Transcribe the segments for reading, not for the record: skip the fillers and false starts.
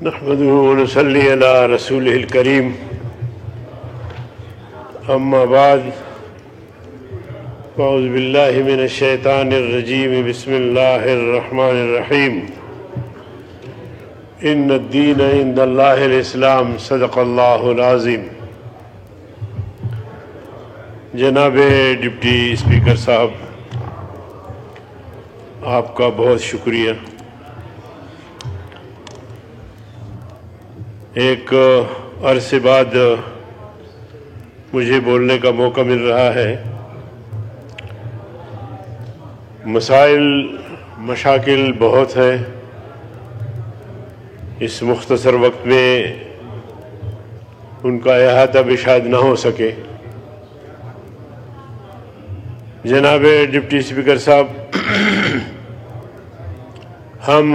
نحمده ونصلي على رسوله الكريم أما بعد أعوذ بالله من الشيطان الرجيم بسم الله الرحمن الرحيم إن الدين عند الله الإسلام صدق الله العظيم۔ جناب ڈپٹی اسپیکر صاحب، آپ کا بہت شکریہ۔ ایک عرصے بعد مجھے بولنے کا موقع مل رہا ہے۔ مشاکل بہت ہیں، اس مختصر وقت میں ان کا احاطہ بھی شاید نہ ہو سکے۔ جناب ڈپٹی اسپیکر صاحب، ہم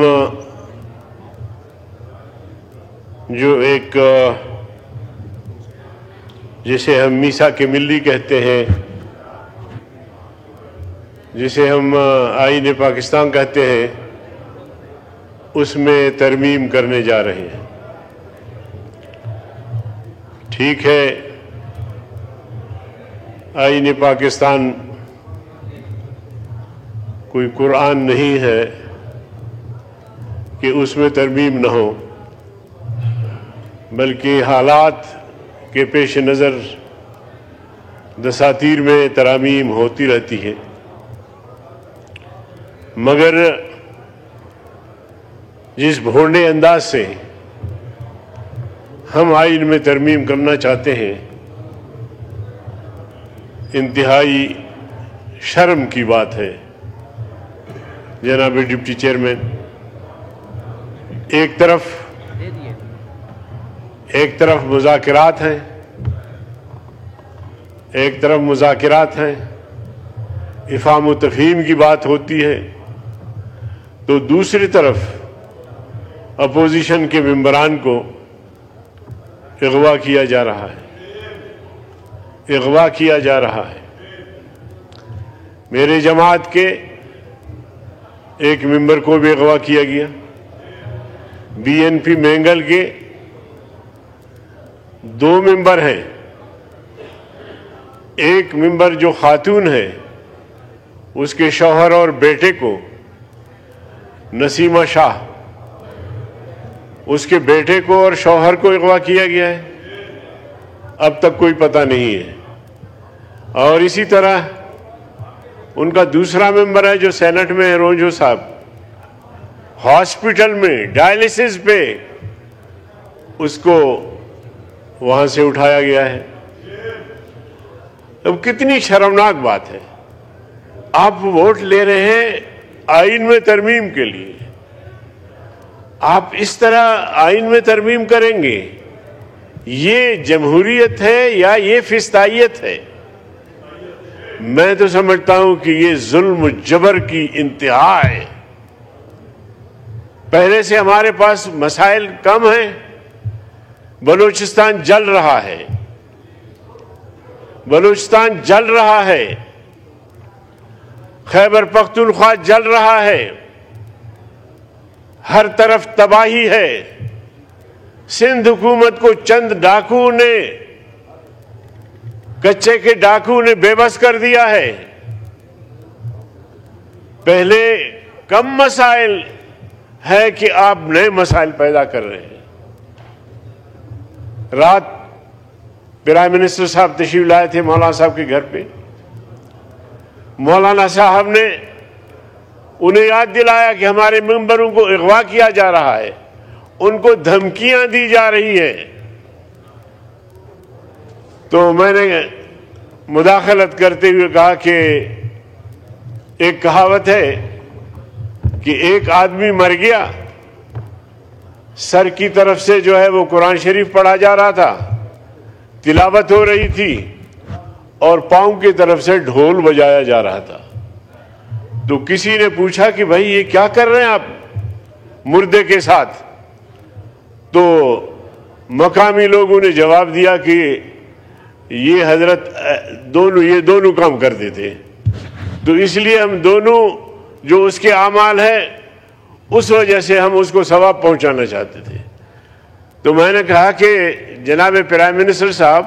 جو ایک جسے ہم میثاق ملی کہتے ہیں، جسے ہم آئین پاکستان کہتے ہیں، اس میں ترمیم کرنے جا رہے ہیں۔ ٹھیک ہے، آئین پاکستان کوئی قرآن نہیں ہے کہ اس میں ترمیم نہ ہو، بلکہ حالات کے پیش نظر دساتیر میں ترامیم ہوتی رہتی ہے۔ مگر جس بھونڈے انداز سے ہم آئین میں ترمیم کرنا چاہتے ہیں، انتہائی شرم کی بات ہے۔ جناب ڈپٹی چیئرمین، ایک طرف مذاکرات ہیں، افہام و تفہیم کی بات ہوتی ہے، تو دوسری طرف اپوزیشن کے ممبران کو اغوا کیا جا رہا ہے۔ میرے جماعت کے ایک ممبر کو بھی اغوا کیا گیا۔ بی این پی مینگل کے 2 ممبر ہیں، ایک ممبر جو خاتون ہے، اس کے شوہر اور بیٹے کو، نسیمہ شاہ، اس کے بیٹے کو اور شوہر کو اغوا کیا گیا ہے۔ اب تک کوئی پتہ نہیں ہے۔ اور اسی طرح ان کا دوسرا ممبر ہے جو سینٹ میں ہے، رونجو صاحب، ہاسپٹل میں ڈائلسس پہ اس کو وہاں سے اٹھایا گیا ہے۔ اب کتنی شرمناک بات ہے، آپ ووٹ لے رہے ہیں آئین میں ترمیم کے لیے، آپ اس طرح آئین میں ترمیم کریں گے؟ یہ جمہوریت ہے یا یہ فسطائیت ہے؟ میں تو سمجھتا ہوں کہ یہ ظلم و جبر کی انتہا ہے۔ پہلے سے ہمارے پاس مسائل کم ہیں، بلوچستان جل رہا ہے، خیبر پختونخوا جل رہا ہے، ہر طرف تباہی ہے۔ سندھ حکومت کو چند ڈاکوؤں نے، کچے کے ڈاکو نے بے بس کر دیا ہے۔ پہلے کم مسائل ہے کہ آپ نئے مسائل پیدا کر رہے ہیں۔ رات پرائم منسٹر صاحب تشریف لائے تھے مولانا صاحب کے گھر پہ۔ مولانا صاحب نے انہیں یاد دلایا کہ ہمارے ممبروں کو اغوا کیا جا رہا ہے، ان کو دھمکیاں دی جا رہی ہیں۔ تو میں نے مداخلت کرتے ہوئے کہا کہ ایک کہاوت ہے کہ ایک آدمی مر گیا، سر کی طرف سے جو ہے وہ قرآن شریف پڑھا جا رہا تھا، تلاوت ہو رہی تھی، اور پاؤں کی طرف سے ڈھول بجایا جا رہا تھا۔ تو کسی نے پوچھا کہ بھائی یہ کیا کر رہے ہیں آپ مردے کے ساتھ؟ تو مقامی لوگوں نے جواب دیا کہ یہ حضرت یہ دونوں کام کرتے تھے، تو اس لیے ہم دونوں جو اس کے اعمال ہیں اس وجہ سے ہم اس کو ثواب پہنچانا چاہتے تھے۔ تو میں نے کہا کہ جناب پرائم منسٹر صاحب،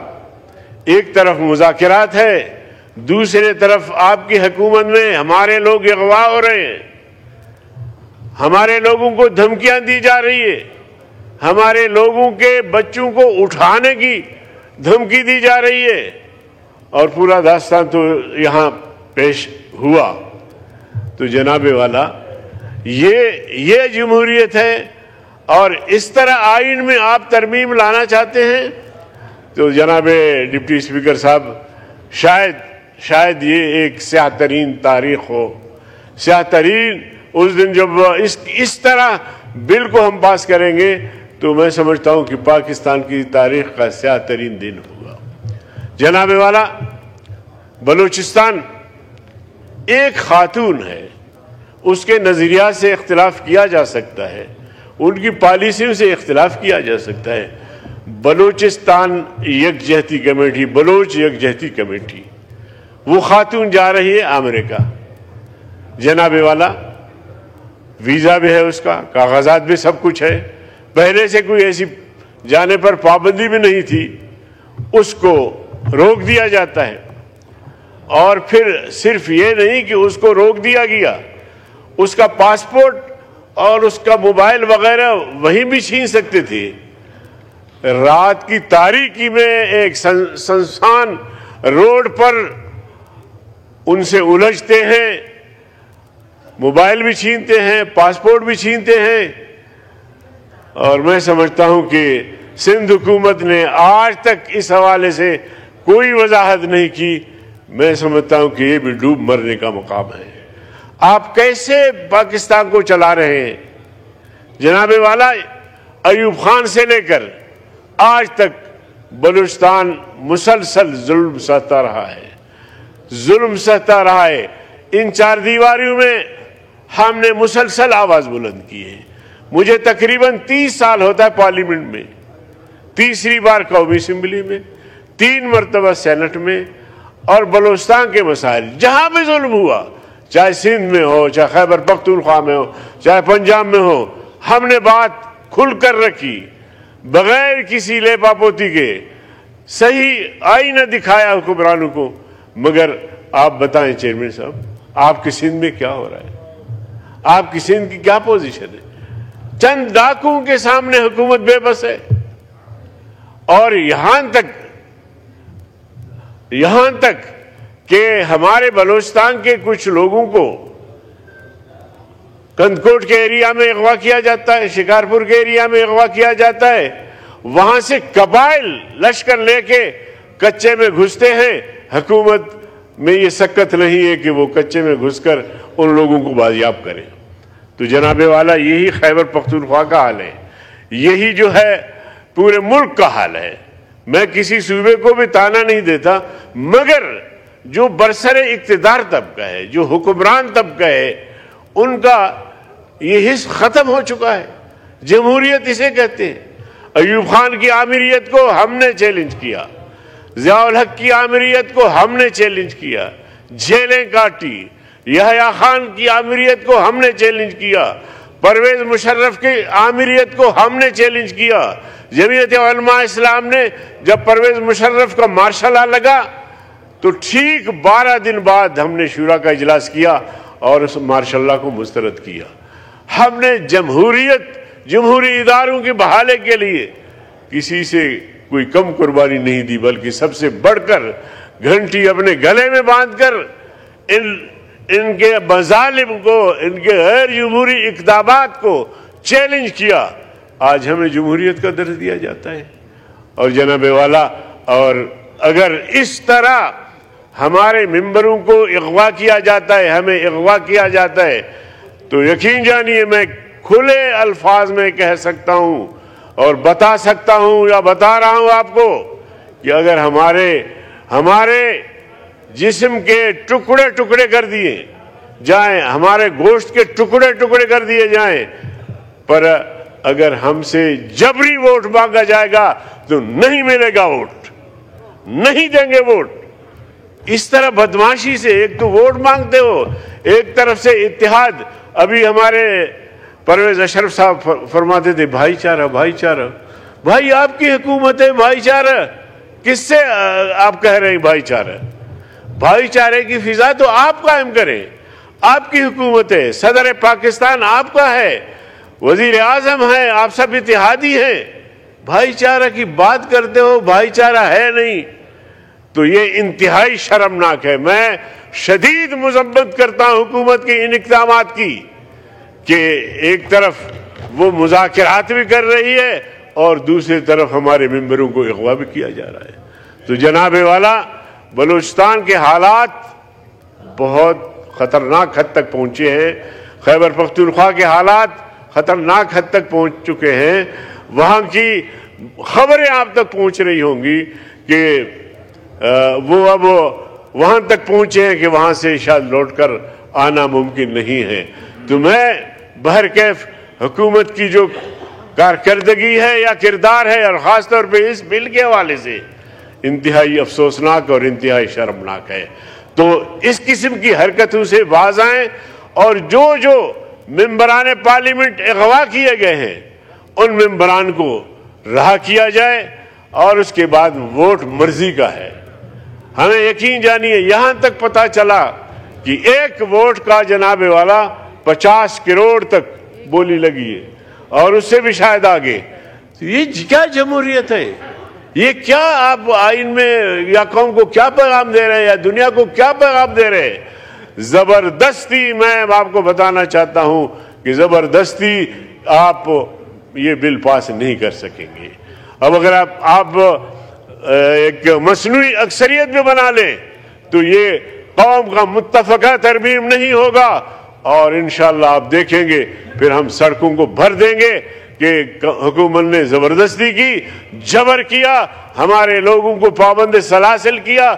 ایک طرف مذاکرات ہے، دوسرے طرف آپ کی حکومت میں ہمارے لوگ اغوا ہو رہے ہیں، ہمارے لوگوں کو دھمکیاں دی جا رہی ہے، ہمارے لوگوں کے بچوں کو اٹھانے کی دھمکی دی جا رہی ہے، اور پورا داستان تو یہاں پیش ہوا۔ تو جناب والا، یہ جمہوریت ہے، اور اس طرح آئین میں آپ ترمیم لانا چاہتے ہیں؟ تو جناب ڈپٹی اسپیکر صاحب، شاید یہ ایک سیاہ ترین تاریخ ہو، سیاہ ترین اس دن جب اس طرح بل کو ہم پاس کریں گے، تو میں سمجھتا ہوں کہ پاکستان کی تاریخ کا سیاہ ترین دن ہوگا۔ جناب والا، بلوچستان ایک خاتون ہے، اس کے نظریات سے اختلاف کیا جا سکتا ہے، ان کی پالیسیوں سے اختلاف کیا جا سکتا ہے۔ بلوچستان یکجہتی کمیٹی، بلوچ یکجہتی کمیٹی، وہ خاتون جا رہی ہے امریکہ۔ جناب والا، ویزا بھی ہے اس کا، کاغذات بھی سب کچھ ہے، پہلے سے کوئی ایسی جانے پر پابندی بھی نہیں تھی، اس کو روک دیا جاتا ہے۔ اور پھر صرف یہ نہیں کہ اس کو روک دیا گیا، اس کا پاسپورٹ اور اس کا موبائل وغیرہ وہیں بھی چھین سکتے تھے۔ رات کی تاریکی میں ایک سنسان روڈ پر ان سے الجھتے ہیں، موبائل بھی چھینتے ہیں، پاسپورٹ بھی چھینتے ہیں۔ اور میں سمجھتا ہوں کہ سندھ حکومت نے آج تک اس حوالے سے کوئی وضاحت نہیں کی۔ میں سمجھتا ہوں کہ یہ بھی ڈوب مرنے کا مقام ہے۔ آپ کیسے پاکستان کو چلا رہے ہیں؟ جناب والا، ایوب خان سے لے کر آج تک بلوچستان مسلسل ظلم سہتا رہا ہے، ظلم سہتا رہا ہے۔ ان چار دیواریوں میں ہم نے مسلسل آواز بلند کی ہے۔ مجھے تقریباً 30 سال ہوتا ہے پارلیمنٹ میں، تیسری بار قومی اسمبلی میں، 3 مرتبہ سینٹ میں، اور بلوچستان کے مسائل جہاں بھی ظلم ہوا، چاہے سندھ میں ہو، چاہے خیبر پختونخوا میں ہو، چاہے پنجاب میں ہو، ہم نے بات کھل کر رکھی، بغیر کسی لیپا پوتی کے، صحیح آئینہ دکھایا حکمرانوں کو۔ مگر آپ بتائیں چیئرمین صاحب، آپ کی سندھ میں کیا ہو رہا ہے؟ آپ کی سندھ کی کیا پوزیشن ہے؟ چند ڈاکوؤں کے سامنے حکومت بے بس ہے۔ اور یہاں تک کہ ہمارے بلوچستان کے کچھ لوگوں کو کندکوٹ کے ایریا میں اغوا کیا جاتا ہے، شکارپور کے ایریا میں اغوا کیا جاتا ہے، وہاں سے قبائل لشکر لے کے کچے میں گھستے ہیں۔ حکومت میں یہ سکت نہیں ہے کہ وہ کچے میں گھس کر ان لوگوں کو بازیاب کرے۔ تو جناب والا، یہی خیبر پختونخوا کا حال ہے، یہی جو ہے پورے ملک کا حال ہے۔ میں کسی صوبے کو بھی تانا نہیں دیتا، مگر جو برسر اقتدار طبقہ ہے، جو حکمران طبقہ ہے، ان کا یہ حص ختم ہو چکا ہے۔ جمہوریت اسے کہتے ہیں۔ ایوب خان کی آمریت کو ہم نے چیلنج کیا، ضیاء الحق کی آمریت کو ہم نے چیلنج کیا، جیلیں کاٹی۔ یحییٰ خان کی آمریت کو ہم نے چیلنج کیا، پرویز مشرف کی آمریت کو ہم نے چیلنج کیا۔ جمعیت علماء اسلام نے جب پرویز مشرف کا مارشل لا لگا تو ٹھیک 12 دن بعد ہم نے شورا کا اجلاس کیا اور اس مارشل لا کو مسترد کیا۔ ہم نے جمہوری اداروں کی بحالی کے لیے کسی سے کوئی کم قربانی نہیں دی، بلکہ سب سے بڑھ کر گھنٹی اپنے گلے میں باندھ کر ان کے مظالم کو، ان کے غیر جمہوری اقدامات کو چیلنج کیا۔ آج ہمیں جمہوریت کا درس دیا جاتا ہے۔ اور جناب والا، اور اگر اس طرح ہمارے ممبروں کو اغوا کیا جاتا ہے، ہمیں اغوا کیا جاتا ہے، تو یقین جانیے میں کھلے الفاظ میں کہہ سکتا ہوں اور بتا سکتا ہوں یا بتا رہا ہوں آپ کو کہ اگر ہمارے جسم کے ٹکڑے ٹکڑے کر دیے جائیں، ہمارے گوشت کے ٹکڑے ٹکڑے کر دیے جائیں، پر اگر ہم سے جبری ووٹ مانگا جائے گا تو نہیں ملے گا ووٹ، نہیں دیں گے ووٹ۔ اس طرح بدماشی سے ایک تو ووٹ مانگتے ہو، ایک طرف سے اتحاد۔ ابھی ہمارے پرویز اشرف صاحب فرماتے تھے بھائی چارہ بھائی چارہ، بھائی آپ کی حکومت ہے، بھائی چارہ کس سے آپ کہہ رہے ہیں بھائی چارہ؟ بھائی چارے کی فضا تو آپ قائم کریں، آپ کی حکومت ہے، صدر پاکستان آپ کا ہے، وزیر اعظم ہے، آپ سب اتحادی ہیں، بھائی چارہ کی بات کرتے ہو، بھائی چارہ ہے نہیں، تو یہ انتہائی شرمناک ہے۔ میں شدید مذمت کرتا ہوں حکومت کے ان اقدامات کی کہ ایک طرف وہ مذاکرات بھی کر رہی ہے اور دوسری طرف ہمارے ممبروں کو اغوا بھی کیا جا رہا ہے۔ تو جناب والا، بلوچستان کے حالات بہت خطرناک حد تک پہنچے ہیں، خیبر پختونخوا کے حالات خطرناک حد تک پہنچ چکے ہیں، وہاں کی خبریں آپ تک پہنچ رہی ہوں گی کہ وہ اب وہاں تک پہنچے ہیں کہ وہاں سے شاید لوٹ کر آنا ممکن نہیں ہے۔ تو میں بہرکیف حکومت کی جو کارکردگی ہے یا کردار ہے، اور خاص طور پہ اس بل کے حوالے سے انتہائی افسوسناک اور انتہائی شرمناک ہے۔ تو اس قسم کی حرکتوں سے باز آئیں، اور جو ممبران پارلیمنٹ اغوا کیے گئے ہیں ان ممبران کو رہا کیا جائے، اور اس کے بعد ووٹ مرضی کا ہے۔ ہمیں یقین جانیے، یہاں تک پتا چلا کہ ایک ووٹ کا جناب والا 50 کروڑ تک بولی لگی ہے، اور اس سے بھی شاید آگے۔ یہ کیا جمہوریت ہے؟ یہ کیا آپ آئین میں یا قوم کو کیا پیغام دے رہے ہیں، یا دنیا کو کیا پیغام دے رہے ہیں؟ زبردستی میں آپ کو بتانا چاہتا ہوں کہ زبردستی آپ یہ بل پاس نہیں کر سکیں گے۔ اب اگر آپ ایک مصنوعی اکثریت بھی بنا لیں تو یہ قوم کا متفقہ ترمیم نہیں ہوگا، اور انشاءاللہ آپ دیکھیں گے پھر ہم سڑکوں کو بھر دیں گے کہ حکومت نے زبردستی کی، جبر کیا، ہمارے لوگوں کو پابند سلاسل کیا،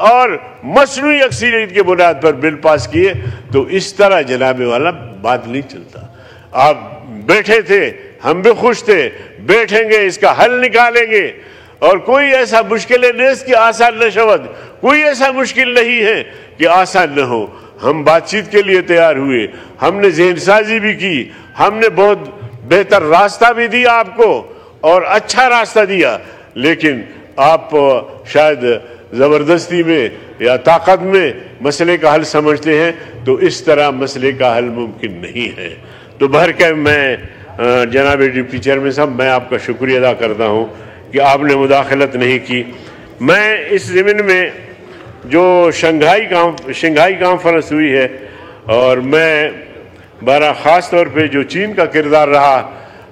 اور مصنوعی اکثریت کے بنیاد پر بل پاس کیے۔ تو اس طرح جناب والا بات نہیں چلتا۔ آپ بیٹھے تھے، ہم بھی خوش تھے، بیٹھیں گے، اس کا حل نکالیں گے، اور کوئی ایسا مشکل نہیں کہ آسان نہ شود، کوئی ایسا مشکل نہیں ہے کہ آسان نہ ہو۔ ہم بات چیت کے لیے تیار ہوئے، ہم نے ذہن سازی بھی کی، ہم نے بہت بہتر راستہ بھی دیا آپ کو، اور اچھا راستہ دیا، لیکن آپ شاید زبردستی میں یا طاقت میں مسئلے کا حل سمجھتے ہیں، تو اس طرح مسئلے کا حل ممکن نہیں ہے۔ تو بہرکیف میں جناب ڈپٹی چیئرمین صاحب، میں آپ کا شکریہ ادا کرتا ہوں کہ آپ نے مداخلت نہیں کی۔ میں اس ضمن میں جو شنگھائی کانفرنس ہوئی ہے، اور میں بارہ خاص طور پہ جو چین کا کردار رہا،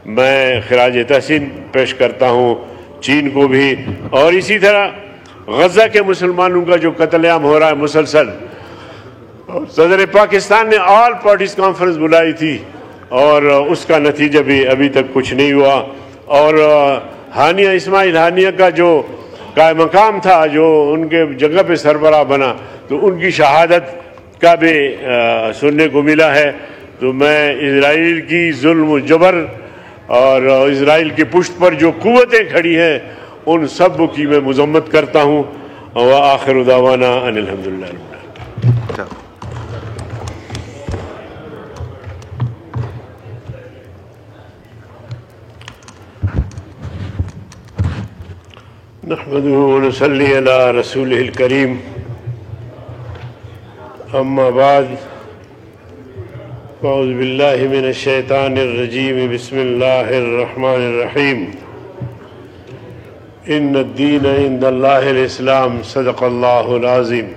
میں خراج تحسین پیش کرتا ہوں چین کو بھی، اور اسی طرح غزہ کے مسلمانوں کا جو قتل عام ہو رہا ہے مسلسل، صدر پاکستان نے آل پارٹیز کانفرنس بلائی تھی، اور اس کا نتیجہ بھی ابھی تک کچھ نہیں ہوا، اور ہانیہ اسماعیل ہانیہ کا جو قائم مقام تھا، جو ان کے جگہ پہ سربراہ بنا، تو ان کی شہادت کا بھی سننے کو ملا ہے۔ تو میں اسرائیل کی ظلم و جبر اور اسرائیل کی پشت پر جو قوتیں کھڑی ہیں ان سب کی میں مذمت کرتا ہوں، وآخر دعوانا ان الحمدللہ رب العالمین۔ نحمده ونصلي على رسوله الكريم، اما بعد، اعوذ باللہ من الشیطان الرجیم، بسم اللہ الرحمن الرحیم، ان الدین عند اللہ الاسلام، صدق اللہ العظیم۔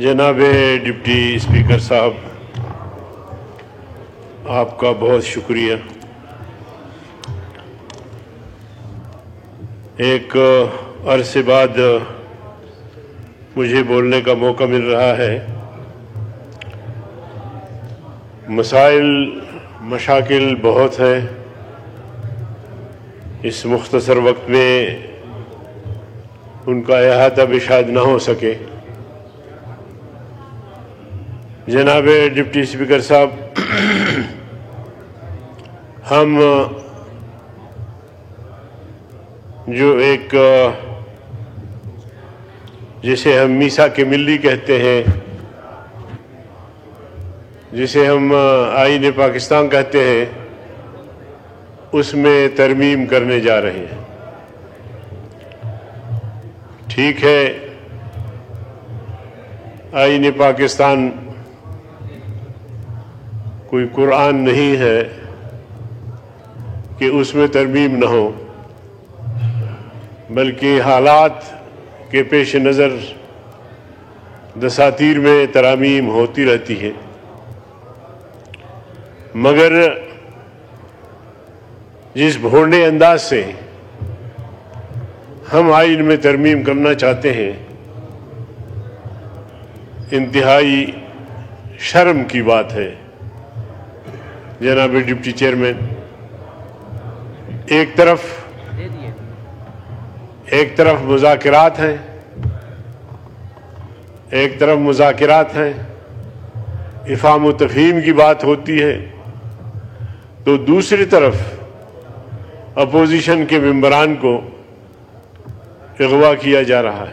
جناب ڈپٹی اسپیکر صاحب، آپ کا بہت شکریہ۔ ایک عرصے بعد مجھے بولنے کا موقع مل رہا ہے۔ مسائل مشاکل بہت ہیں، اس مختصر وقت میں ان کا احاطہ بھی شاید نہ ہو سکے۔ جناب ڈپٹی اسپیکر صاحب، ہم جو ایک جسے ہم میثاق ملی کہتے ہیں، جسے ہم آئین پاکستان کہتے ہیں، اس میں ترمیم کرنے جا رہے ہیں۔ ٹھیک ہے، آئین پاکستان کوئی قرآن نہیں ہے کہ اس میں ترمیم نہ ہو، بلکہ حالات کے پیش نظر دساتیر میں ترامیم ہوتی رہتی ہے، مگر جس بھونڈے انداز سے ہم آئین میں ترمیم کرنا چاہتے ہیں، انتہائی شرم کی بات ہے۔ جناب ڈپٹی چیئرمین، ایک طرف مذاکرات ہیں، افہام و تفہیم کی بات ہوتی ہے، تو دوسری طرف اپوزیشن کے ممبران کو اغوا کیا جا رہا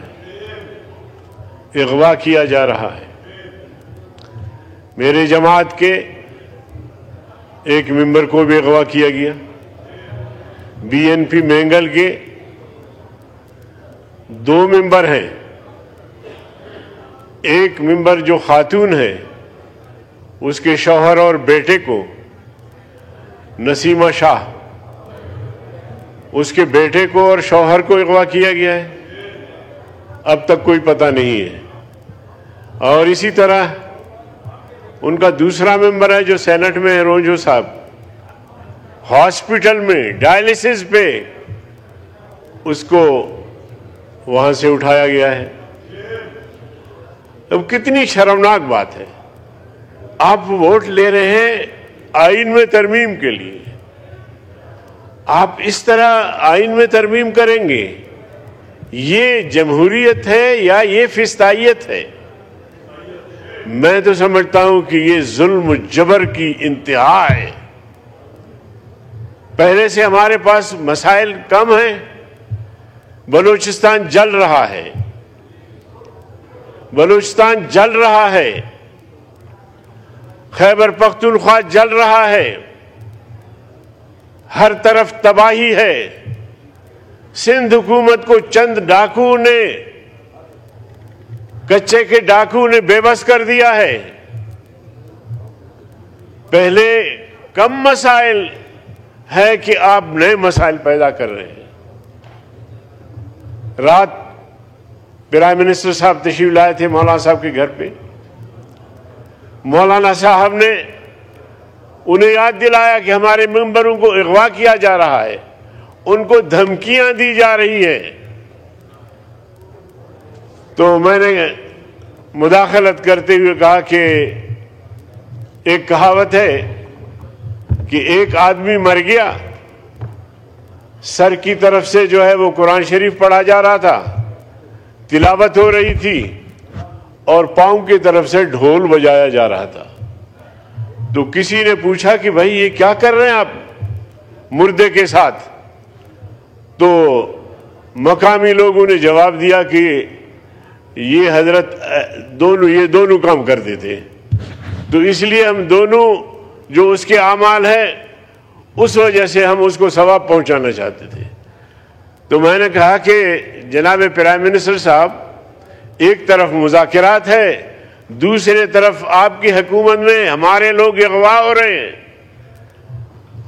ہے۔ میرے جماعت کے ایک ممبر کو بھی اغوا کیا گیا، بی این پی مینگل کے 2 ممبر ہیں، ایک ممبر جو خاتون ہے اس کے شوہر اور بیٹے کو، نسیمہ شاہ، اس کے بیٹے کو اور شوہر کو اغوا کیا گیا ہے، اب تک کوئی پتہ نہیں ہے۔ اور اسی طرح ان کا دوسرا ممبر ہے جو سینٹ میں ہے، رونجو صاحب، ہاسپٹل میں ڈائلسس پہ اس کو وہاں سے اٹھایا گیا ہے۔ اب کتنی شرمناک بات ہے، آپ ووٹ لے رہے ہیں آئین میں ترمیم کے لیے، آپ اس طرح آئین میں ترمیم کریں گے؟ یہ جمہوریت ہے یا یہ فسطائیت ہے؟ میں تو سمجھتا ہوں کہ یہ ظلم و جبر کی انتہا ہے۔ پہلے سے ہمارے پاس مسائل کم ہیں، بلوچستان جل رہا ہے، خیبر پختونخوا جل رہا ہے، ہر طرف تباہی ہے، سندھ حکومت کو چند ڈاکو نے، کچے کے ڈاکو نے بے بس کر دیا ہے۔ پہلے کم مسائل ہے کہ آپ نئے مسائل پیدا کر رہے ہیں۔ رات پرائم منسٹر صاحب تشریف لائے تھے مولانا صاحب کے گھر پہ، مولانا صاحب نے انہیں یاد دلایا کہ ہمارے ممبروں کو اغوا کیا جا رہا ہے، ان کو دھمکیاں دی جا رہی ہیں۔ تو میں نے مداخلت کرتے ہوئے کہا کہ ایک کہاوت ہے کہ ایک آدمی مر گیا، سر کی طرف سے جو ہے وہ قرآن شریف پڑھا جا رہا تھا، تلاوت ہو رہی تھی، اور پاؤں کی طرف سے ڈھول بجایا جا رہا تھا۔ تو کسی نے پوچھا کہ بھائی یہ کیا کر رہے ہیں آپ مردے کے ساتھ؟ تو مقامی لوگوں نے جواب دیا کہ یہ حضرت یہ دونوں کام کرتے تھے، تو اس لیے ہم دونوں جو اس کے اعمال ہیں اس وجہ سے ہم اس کو ثواب پہنچانا چاہتے تھے۔ تو میں نے کہا کہ جناب پرائم منسٹر صاحب، ایک طرف مذاکرات ہے، دوسرے طرف آپ کی حکومت میں ہمارے لوگ اغوا ہو رہے ہیں،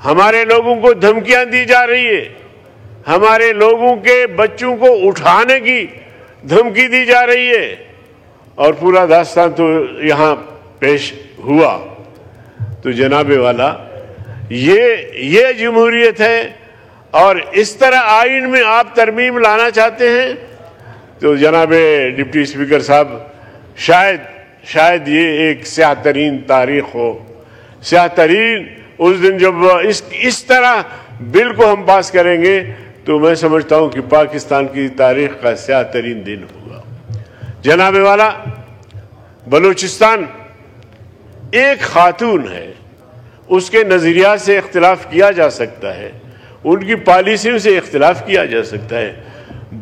ہمارے لوگوں کو دھمکیاں دی جا رہی ہے، ہمارے لوگوں کے بچوں کو اٹھانے کی دھمکی دی جا رہی ہے، اور پورا داستان تو یہاں پیش ہوا۔ تو جناب والا، یہ جمہوریت ہے، اور اس طرح آئین میں آپ ترمیم لانا چاہتے ہیں؟ تو جناب ڈپٹی اسپیکر صاحب، شاید یہ ایک سیاہ ترین تاریخ ہو، سیاہ ترین اس دن جب اس طرح بل کو ہم پاس کریں گے، تو میں سمجھتا ہوں کہ پاکستان کی تاریخ کا سیاہ ترین دن ہوگا۔ جناب والا، بلوچستان ایک خاتون ہے، اس کے نظریات سے اختلاف کیا جا سکتا ہے، ان کی پالیسیوں سے اختلاف کیا جا سکتا ہے۔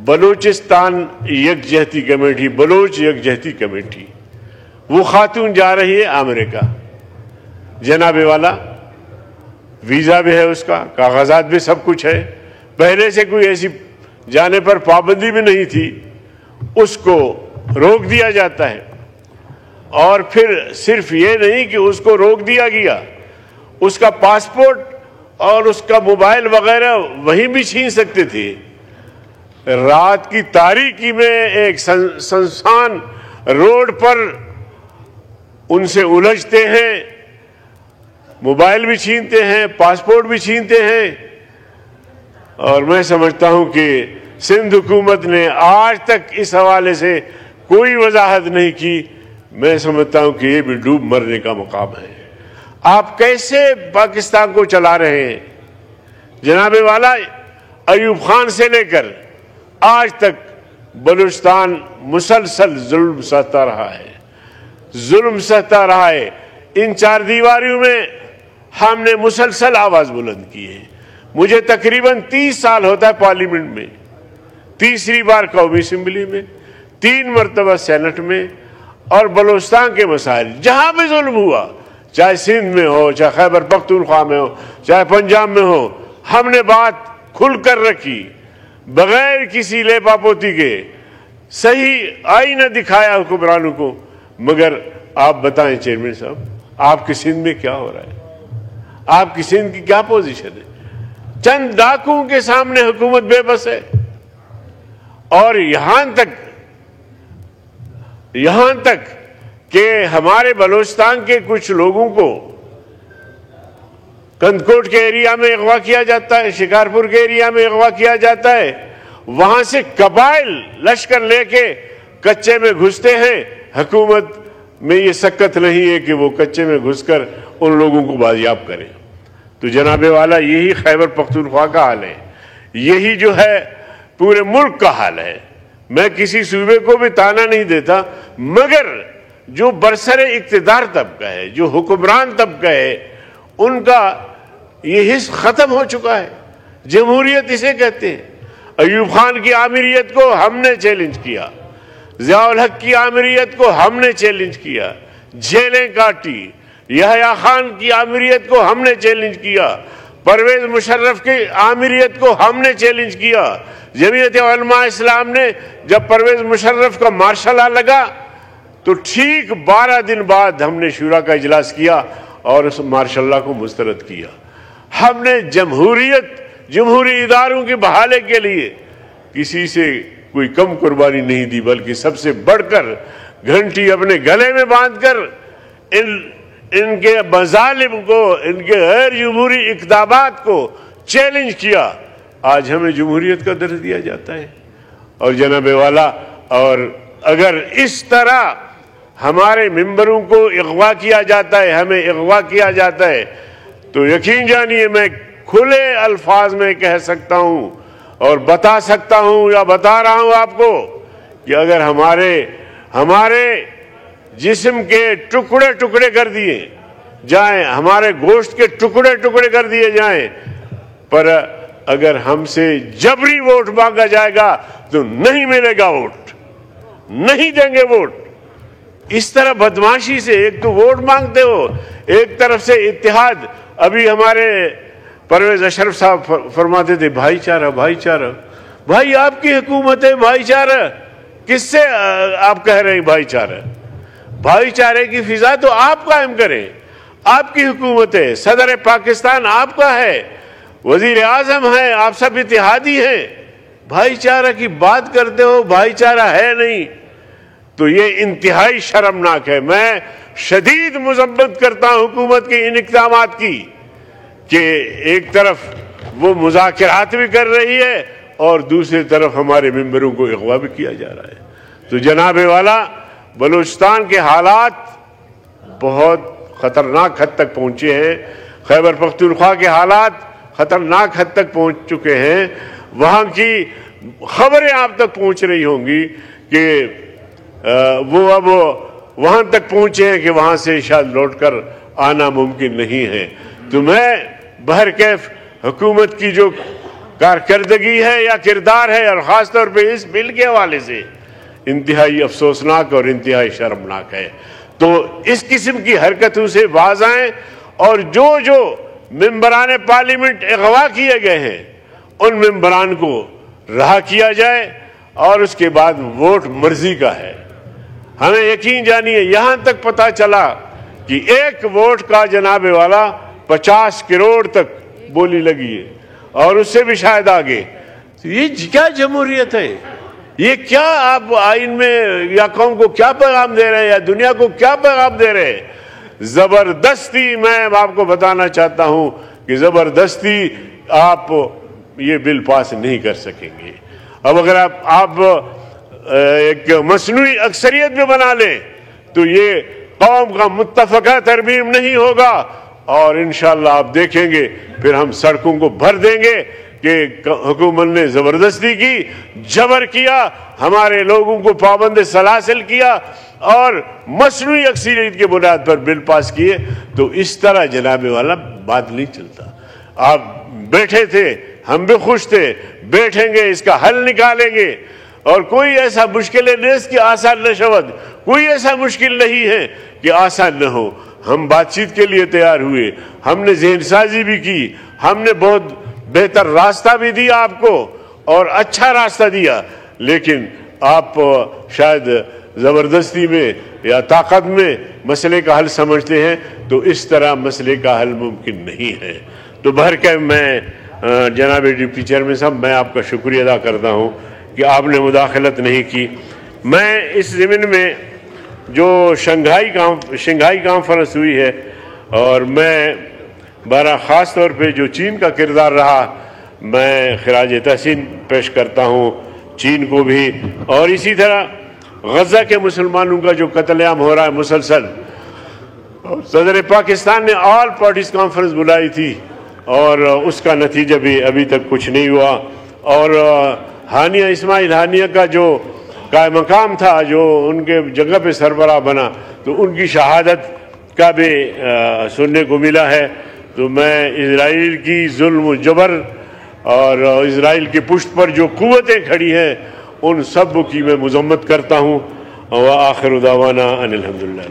بلوچستان یکجہتی کمیٹی، بلوچ یکجہتی کمیٹی، وہ خاتون جا رہی ہے امریکہ۔ جناب والا، ویزا بھی ہے اس کا، کاغذات بھی سب کچھ ہے، پہلے سے کوئی ایسی جانے پر پابندی بھی نہیں تھی، اس کو روک دیا جاتا ہے۔ اور پھر صرف یہ نہیں کہ اس کو روک دیا گیا، اس کا پاسپورٹ اور اس کا موبائل وغیرہ وہیں بھی چھین سکتے تھے۔ رات کی تاریکی میں ایک سنسان روڈ پر ان سے الجھتے ہیں، موبائل بھی چھینتے ہیں، پاسپورٹ بھی چھینتے ہیں۔ اور میں سمجھتا ہوں کہ سندھ حکومت نے آج تک اس حوالے سے کوئی وضاحت نہیں کی۔ میں سمجھتا ہوں کہ یہ بھی ڈوب مرنے کا مقام ہے۔ آپ کیسے پاکستان کو چلا رہے ہیں؟ جناب والا، ایوب خان سے لے کر آج تک بلوچستان مسلسل ظلم سہتا رہا ہے، ظلم سہتا رہا ہے۔ ان چار دیواریوں میں ہم نے مسلسل آواز بلند کی ہے۔ مجھے تقریباً 30 سال ہوتا ہے پارلیمنٹ میں، تیسری بار قومی اسمبلی میں، 3 مرتبہ سینٹ میں، اور بلوچستان کے مسائل جہاں بھی ظلم ہوا، چاہے سندھ میں ہو، چاہے خیبر پختونخوا میں ہو، چاہے پنجاب میں ہو، ہم نے بات کھل کر رکھی، بغیر کسی لیپا پوتی کے صحیح آئینہ دکھایا حکمرانوں کو۔ مگر آپ بتائیں چیئرمین صاحب، آپ کی سندھ میں کیا ہو رہا ہے؟ آپ کی سندھ کی کیا پوزیشن ہے؟ چند ڈاکوؤں کے سامنے حکومت بے بس ہے۔ اور یہاں تک کہ ہمارے بلوچستان کے کچھ لوگوں کو کندکوٹ کے ایریا میں اغوا کیا جاتا ہے، شکارپور کے ایریا میں اغوا کیا جاتا ہے، وہاں سے قبائل لشکر لے کے کچے میں گھستے ہیں۔ حکومت میں یہ سکت نہیں ہے کہ وہ کچے میں گھس کر ان لوگوں کو بازیاب کرے۔ تو جناب والا، یہی خیبر پختونخوا کا حال ہے، یہی جو ہے پورے ملک کا حال ہے۔ میں کسی صوبے کو بھی تانا نہیں دیتا، مگر جو برسر اقتدار طبقہ ہے، جو حکمران طبقہ ہے، ان کا یہ حص ختم ہو چکا ہے۔ جمہوریت اسے کہتے ہیں۔ ایوب خان کی آمریت کو ہم نے چیلنج کیا، ضیاء الحق کی آمریت کو ہم نے چیلنج کیا، جیلیں کاٹی۔ یحییٰ خان کی آمریت کو ہم نے چیلنج کیا، پرویز مشرف کی آمریت کو ہم نے چیلنج کیا۔ جمعیت علماء اسلام نے جب پرویز مشرف کا مارشل لا لگا تو ٹھیک 12 دن بعد ہم نے شورا کا اجلاس کیا اور اس مارشل لا کو مسترد کیا۔ ہم نے جمہوری اداروں کی بحالی کے لیے کسی سے کوئی کم قربانی نہیں دی، بلکہ سب سے بڑھ کر گھنٹی اپنے گلے میں باندھ کر ان کے مظالم کو، ان کے غیر جمہوری اقدامات کو چیلنج کیا۔ آج ہمیں جمہوریت کا درس دیا جاتا ہے۔ اور جناب والا، اور اگر اس طرح ہمارے ممبروں کو اغوا کیا جاتا ہے، ہمیں اغوا کیا جاتا ہے، تو یقین جانیے میں کھلے الفاظ میں کہہ سکتا ہوں اور بتا سکتا ہوں یا بتا رہا ہوں آپ کو کہ اگر ہمارے جسم کے ٹکڑے ٹکڑے کر دیے جائیں، ہمارے گوشت کے ٹکڑے ٹکڑے کر دیے جائیں، پر اگر ہم سے جبری ووٹ مانگا جائے گا تو نہیں ملے گا ووٹ، نہیں دیں گے ووٹ۔ اس طرح بدماشی سے ایک تو ووٹ مانگتے ہو، ایک طرف سے اتحاد۔ ابھی ہمارے پرویز اشرف صاحب فرماتے تھے بھائی چارہ، بھائی چارہ۔ بھائی آپ کی حکومت ہے، بھائی چارہ کس سے آپ کہہ رہے ہیں بھائی چارہ؟ بھائی چارے کی فضا تو آپ قائم کریں، آپ کی حکومت ہے، صدر پاکستان آپ کا ہے، وزیر اعظم ہے، آپ سب اتحادی ہیں، بھائی چارہ کی بات کرتے ہو، بھائی چارہ ہے نہیں، تو یہ انتہائی شرمناک ہے۔ میں شدید مذمت کرتا ہوں حکومت کے ان اقدامات کی کہ ایک طرف وہ مذاکرات بھی کر رہی ہے اور دوسری طرف ہمارے ممبروں کو اغوا بھی کیا جا رہا ہے۔ تو جناب والا، بلوچستان کے حالات بہت خطرناک حد تک پہنچے ہیں، خیبر پختونخوا کے حالات خطرناک حد تک پہنچ چکے ہیں۔ وہاں کی خبریں آپ تک پہنچ رہی ہوں گی کہ وہ اب وہاں تک پہنچے ہیں کہ وہاں سے شاید لوٹ کر آنا ممکن نہیں ہے۔ تو میں بہرکیف حکومت کی جو کارکردگی ہے یا کردار ہے، اور خاص طور پہ اس بل کے حوالے سے، انتہائی افسوسناک اور انتہائی شرمناک ہے۔ تو اس قسم کی حرکتوں سے باز آئیں، اور جو ممبران پارلیمنٹ اغوا کیے گئے ہیں ان ممبران کو رہا کیا جائے، اور اس کے بعد ووٹ مرضی کا ہے۔ ہمیں یقین جانیے یہاں تک پتا چلا کہ ایک ووٹ کا جناب والا 50 کروڑ تک بولی لگی ہے، اور اس سے بھی شاید آگے۔ یہ کیا جمہوریت ہے؟ یہ کیا آپ آئین میں یا قوم کو کیا پیغام دے رہے ہیں، یا دنیا کو کیا پیغام دے رہے ہیں؟ زبردستی میں آپ کو بتانا چاہتا ہوں کہ زبردستی آپ یہ بل پاس نہیں کر سکیں گے۔ اب اگر آپ ایک مصنوعی اکثریت بھی بنا لیں تو یہ قوم کا متفقہ ترمیم نہیں ہوگا، اور انشاءاللہ آپ دیکھیں گے پھر ہم سڑکوں کو بھر دیں گے کہ حکومت نے زبردستی کی، جبر کیا، ہمارے لوگوں کو پابند سلاسل کیا اور مصنوعی اکثریت کے بنیاد پر بل پاس کیے۔ تو اس طرح جناب والا بات نہیں چلتا۔ آپ بیٹھے تھے، ہم بھی خوش تھے، بیٹھیں گے، اس کا حل نکالیں گے، اور کوئی ایسا مشکل نہیں کہ آسان نہ شود، کوئی ایسا مشکل نہیں ہے کہ آسان نہ ہو۔ ہم بات چیت کے لیے تیار ہوئے، ہم نے ذہن سازی بھی کی، ہم نے بہت بہتر راستہ بھی دیا آپ کو، اور اچھا راستہ دیا، لیکن آپ شاید زبردستی میں یا طاقت میں مسئلے کا حل سمجھتے ہیں، تو اس طرح مسئلے کا حل ممکن نہیں ہے۔ تو بہر کے میں جناب ڈپٹی چیئرمین صاحب، میں آپ کا شکریہ ادا کرتا ہوں کہ آپ نے مداخلت نہیں کی۔ میں اس ضمن میں جو شنگھائی کانفرنس ہوئی ہے، اور میں بارہ خاص طور پہ جو چین کا کردار رہا، میں خراج تحسین پیش کرتا ہوں چین کو بھی، اور اسی طرح غزہ کے مسلمانوں کا جو قتل عام ہو رہا ہے مسلسل۔ صدر پاکستان نے آل پارٹیز کانفرنس بلائی تھی، اور اس کا نتیجہ بھی ابھی تک کچھ نہیں ہوا، اور ہانیہ اسماعیل ہانیہ کا جو قائم مقام تھا، جو ان کے جگہ پہ سربراہ بنا، تو ان کی شہادت کا بھی سننے کو ملا ہے۔ تو میں اسرائیل کی ظلم و جبر اور اسرائیل کی پشت پر جو قوتیں کھڑی ہیں ان سب کی میں مذمت کرتا ہوں۔ وآخر دعوانا ان الحمدللہ۔